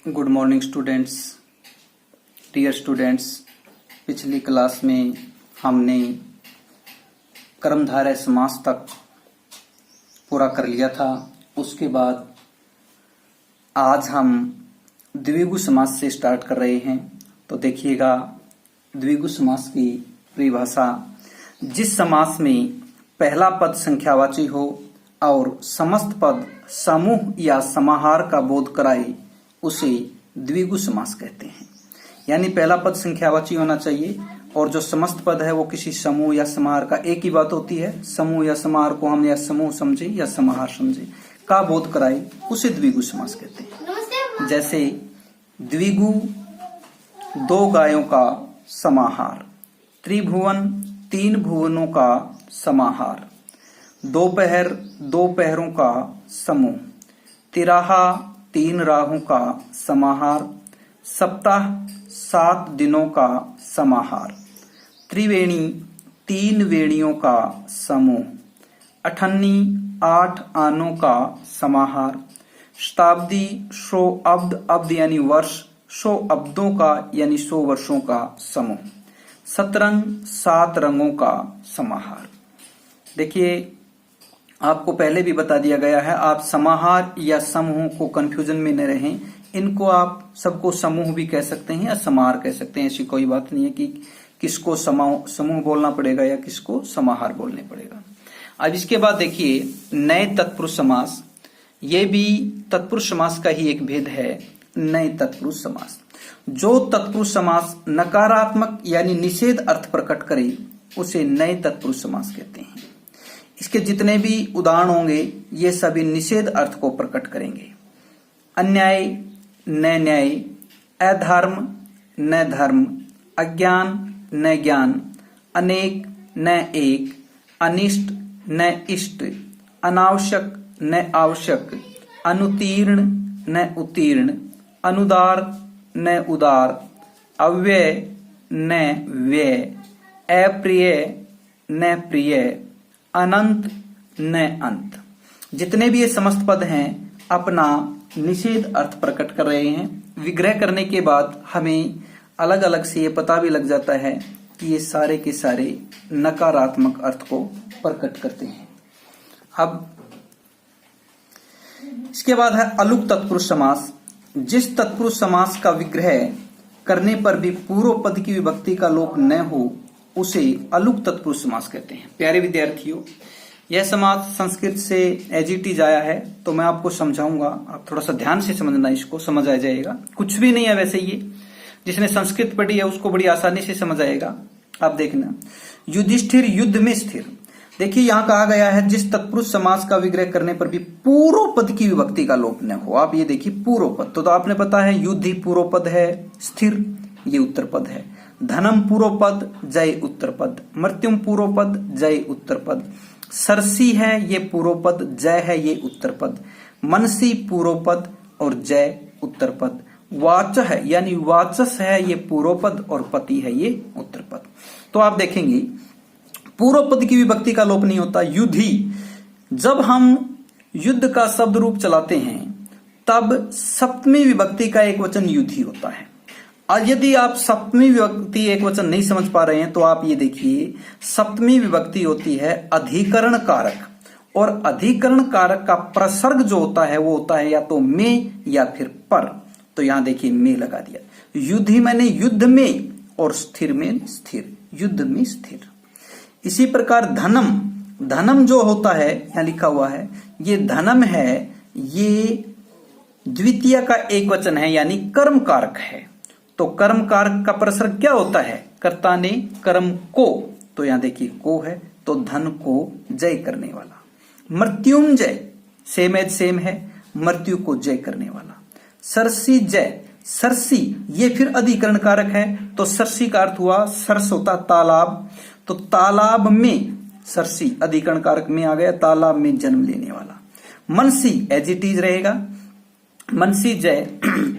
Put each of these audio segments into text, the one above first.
Good morning students, dear students. पिछली class में हमने कर्मधारय समास तक पूरा कर लिया था। उसके बाद आज हम द्विगु समास से स्टार्ट कर रहे हैं। तो देखिएगा, द्विगु समास की परिभाषा: जिस समास में पहला पद संख्यावाची हो और समस्त पद समूह या समाहार का बोध कराए उसे द्विगु समास कहते हैं। यानी पहला पद संख्यावाची होना चाहिए और जो समस्त पद है वो किसी समूह या समाहार का, एक ही बात होती है, समूह या समाहार को हम या समूह समझे या समाहार समझे, का बोध कराए उसे द्विगु समास कहते हैं। जैसे द्विगु दो गायों का समाहार, त्रिभुवन तीन भुवनों का समाहार, दोपहर दो पहरों का समूह, तिराहा तीन राहों का समाहार, सप्ताह सात दिनों का समाहार, त्रिवेणी तीन वेणियों का समूह, अठन्नी आठ आनों का समाहार, शताब्दी सौ अब्द यानी वर्ष, सौ अब्दों का यानी 100 वर्षों का समूह, सतरंग सात रंगों का समाहार। देखिए, आपको पहले भी बता दिया गया है, आप समाहार या समूह को कंफ्यूजन में न रहें। इनको आप सबको समूह भी कह सकते हैं या समाहार कह सकते हैं। ऐसी कोई बात नहीं है कि किसको समूह बोलना पड़ेगा या किसको समाहार बोलने पड़ेगा। अब इसके बाद देखिए, नए तत्पुरुष समास। ये भी तत्पुरुष समास का ही एक भेद है, नए तत्पुरुष समास। जो तत्पुरुष समास नकारात्मक यानी निषेध अर्थ प्रकट करे उसे नए तत्पुरुष समास कहते हैं। इसके जितने भी उदाहरण होंगे ये सभी निषेध अर्थ को प्रकट करेंगे। अन्याय न न्याय, अधर्म न धर्म, अज्ञान न ज्ञान, अनेक न एक, अनिष्ट न इष्ट, अनावश्यक न आवश्यक, अनुतीर्ण न उत्तीर्ण, अनुदार न उदार, अव्यय न व्यय, अप्रिय न प्रिय, अनंत न अंत। जितने भी ये समस्त पद हैं अपना निषेध अर्थ प्रकट कर रहे हैं। विग्रह करने के बाद हमें अलग अलग से ये पता भी लग जाता है कि ये सारे के सारे नकारात्मक अर्थ को प्रकट करते हैं। अब इसके बाद है अलुक तत्पुरुष समास। जिस तत्पुरुष समास का विग्रह करने पर भी पूर्व पद की विभक्ति का लोप न हो उसे अलुक तत्पुरुष समास कहते हैं। प्यारे विद्यार्थियों, यह समास संस्कृत से एज इट इज आया है, तो मैं आपको समझाऊंगा, आप थोड़ा सा ध्यान से समझना, इसको समझ आ जाएगा। कुछ भी नहीं है वैसे, ये जिसने संस्कृत पढ़ी है उसको बड़ी आसानी से समझ आएगा। आप देखना, युधिष्ठिर युद्ध में स्थिर। देखिए, यहाँ कहा गया है जिस तत्पुरुष समास का विग्रह करने पर भी पूर्व पद की विभक्ति का लोप न हो। आप ये देखिए, पूर्व पद तो आपने पता है, युद्ध ही पूर्व पद है, स्थिर ये उत्तर पद है, धनम पूर्व पद, जय उत्तर पद, मृत्युम पूर्व पद, जय उत्तर पद, सरसी है ये पूर्व पद, जय है ये उत्तर पद, मनसी पूर्व पद और जय उत्तर पद, वाच है यानी वाचस है ये पूर्व पद और पति है ये उत्तर पद। तो आप देखेंगे पूर्व पद की विभक्ति का लोप नहीं होता। युद्धि, जब हम युद्ध का शब्द रूप चलाते हैं तब सप्तमी विभक्ति का एक वचन युद्धि होता है। और यदि आप सप्तमी विभक्ति एक वचन नहीं समझ पा रहे हैं तो आप ये देखिए, सप्तमी विभक्ति होती है अधिकरण कारक, और अधिकरण कारक का प्रसर्ग जो होता है वो होता है या तो में या फिर पर। तो यहां देखिए, में लगा दिया। युद्धि मैंने युद्ध में, और स्थिर में स्थिर, युद्ध में स्थिर। इसी प्रकार धनम, धनम जो होता है यहां लिखा हुआ है, ये धनम है, ये द्वितीय का एक वचन है यानी कर्म कारक है। तो कर्म कारक का प्रसर्ग क्या होता है, कर्ता ने कर्म को, तो यहां देखिए को है, तो धन को जय करने वाला। मृत्युंजय सेम एज सेम है, मृत्यु को जय करने वाला। सरसी जय, सरसी ये फिर अधिकरण कारक है, तो सरसी का अर्थ हुआ, सरस होता तालाब, तो तालाब में सरसी अधिकरण कारक में आ गया, तालाब में जन्म लेने वाला। मनसी एज इट इज रहेगा, मनसी जय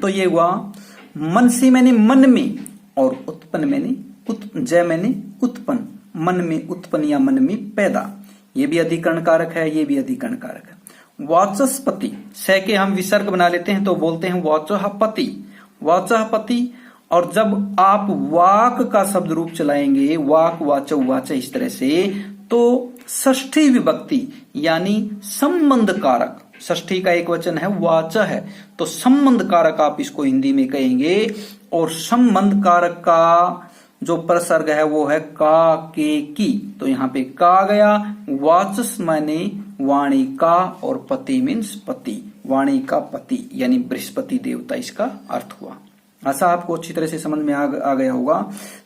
तो ये हुआ मनसी मैंने मन में, और उत्पन्न मैंने जय मैंने उत्पन्न, मन में उत्पन्न या मन में पैदा, ये भी अधिकरण कारक है, ये भी अधिकरण कारक है। वाचस्पति, स के हम विसर्ग बना लेते हैं तो बोलते हैं वाचःपति, वाचःपति। और जब आप वाक का शब्द रूप चलाएंगे, वाक, वाचौ, वाच, इस तरह से, तो षष्ठी विभक्ति यानी संबंध कारक, षष्ठी का एक वचन है वाच है, तो संबंध कारक आप इसको हिंदी में कहेंगे। और संबंध कारक का जो प्रसर्ग है वो है का, के, की, तो यहाँ पे का गया। वाचस माने वाणी का, और पति मीन्स पति, वाणी का पति यानी बृहस्पति देवता, इसका अर्थ हुआ। ऐसा आपको अच्छी तरह से समझ में आ गया होगा।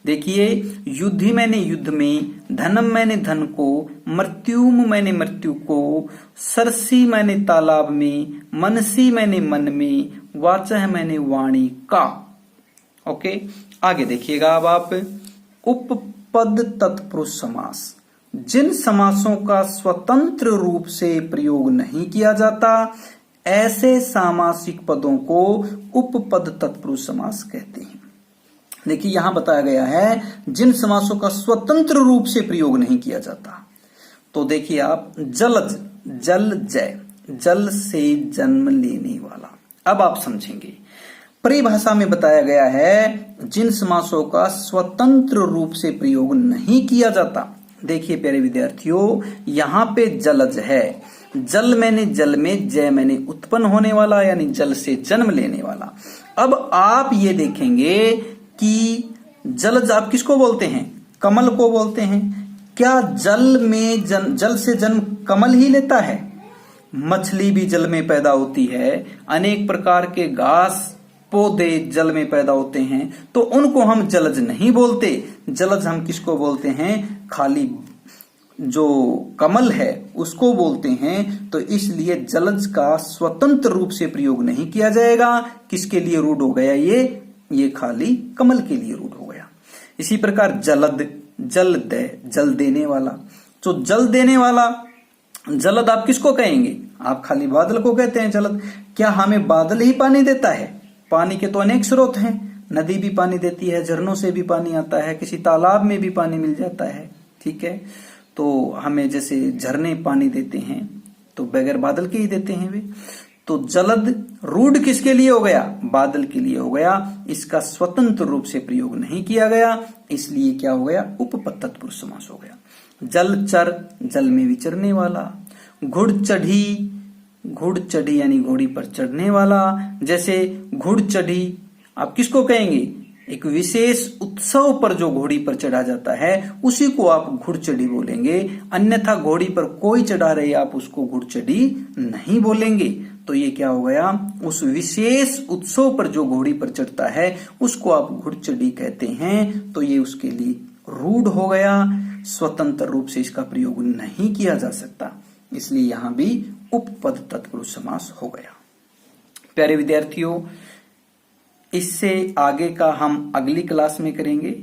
देखिए, युद्धि मैंने युद्ध में, धनम मैंने धन को, मृत्युम मैंने मृत्यु को, सरसी मैंने तालाब में, मनसी मैंने मन में, वाचः मैंने वाणी का। ओके, आगे देखिएगा अब आप। उपपद तत्पुरुष समास, जिन समासों का स्वतंत्र रूप से प्रयोग नहीं किया जाता, ऐसे सामासिक पदों को उपपद तत्पुरुष समास कहते हैं। देखिए, यहां बताया गया है जिन समासों का स्वतंत्र रूप से प्रयोग नहीं किया जाता। तो देखिए आप, जलज, जल, जय, जल से जन्म लेने वाला। अब आप समझेंगे, परिभाषा में बताया गया है जिन समासों का स्वतंत्र रूप से प्रयोग नहीं किया जाता। देखिए प्यारे विद्यार्थियों, यहां पे जलज है, जल मैंने जल में, जय मैंने उत्पन्न होने वाला यानी जल से जन्म लेने वाला। अब आप ये देखेंगे कि जलज आप किसको बोलते हैं? कमल को बोलते हैं। क्या जल में जल से जन्म कमल ही लेता है? मछली भी जल में पैदा होती है, अनेक प्रकार के घास पौधे जल में पैदा होते हैं, तो उनको हम जलज नहीं बोलते। जलज हम किसको बोलते हैं? खाली जो कमल है उसको बोलते हैं। तो इसलिए जलज का स्वतंत्र रूप से प्रयोग नहीं किया जाएगा। किसके लिए रूढ़ हो गया? ये खाली कमल के लिए रूढ़ हो गया। इसी प्रकार जलद, जलद, जल देने वाला। तो जल देने वाला, जलद आप किसको कहेंगे? आप खाली बादल को कहते हैं जलद। क्या हमें बादल ही पानी देता है? पानी के तो अनेक स्रोत हैं, नदी भी पानी देती है, झरनों से भी पानी आता है, किसी तालाब में भी पानी मिल जाता है। ठीक है, तो हमें जैसे झरने पानी देते हैं तो बगैर बादल के ही देते हैं वे। तो जलद रूढ़ किसके लिए हो गया? बादल के लिए हो गया। इसका स्वतंत्र रूप से प्रयोग नहीं किया गया, इसलिए क्या हो गया? उपपद तत्पुरुष समास हो गया। जलचर, जल में विचरने वाला। घुड़चढ़ी, घुड़चढ़ी यानी घोड़ी पर चढ़ने वाला। जैसे घुड़चढ़ी आप किसको कहेंगे? एक विशेष उत्सव पर जो घोड़ी पर चढ़ा जाता है उसी को आप घुड़चढ़ी बोलेंगे। अन्यथा घोड़ी पर कोई चढ़ा रहे आप उसको घुड़चढ़ी नहीं बोलेंगे। तो ये क्या हो गया? उस विशेष उत्सव पर जो घोड़ी पर चढ़ता है उसको आप घुड़चढ़ी कहते हैं। तो ये उसके लिए रूढ़ हो गया, स्वतंत्र रूप से इसका प्रयोग नहीं किया जा सकता, इसलिए यहां भी उपपद तत्पुरुष समास हो गया। प्यारे विद्यार्थियों, इससे आगे का हम अगली क्लास में करेंगे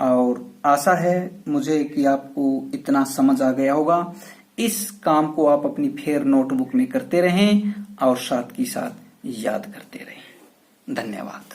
और आशा है मुझे कि आपको इतना समझ आ गया होगा। इस काम को आप अपनी फेयर नोटबुक में करते रहें और साथ ही साथ याद करते रहें। धन्यवाद।